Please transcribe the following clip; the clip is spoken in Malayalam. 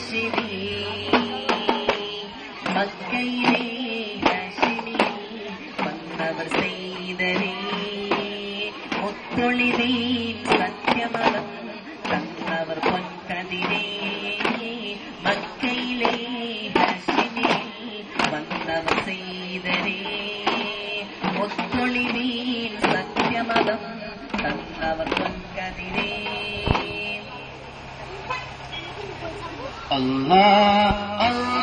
ഹാഷിമി മക്കയിലെ ഹാഷിമി വന്നവർ സെയ്തരേ മുത്തൊളിതീൻ സത്യമതം തന്നവർ പൊൻകതിരേ മക്കയിലെ ഹാഷിമി വന്നവർ സെയ്തരേ മുത്തൊളിതീൻ സത്യമതം തന്നവർ പൊൻകതിരേ അല്ലാഹ്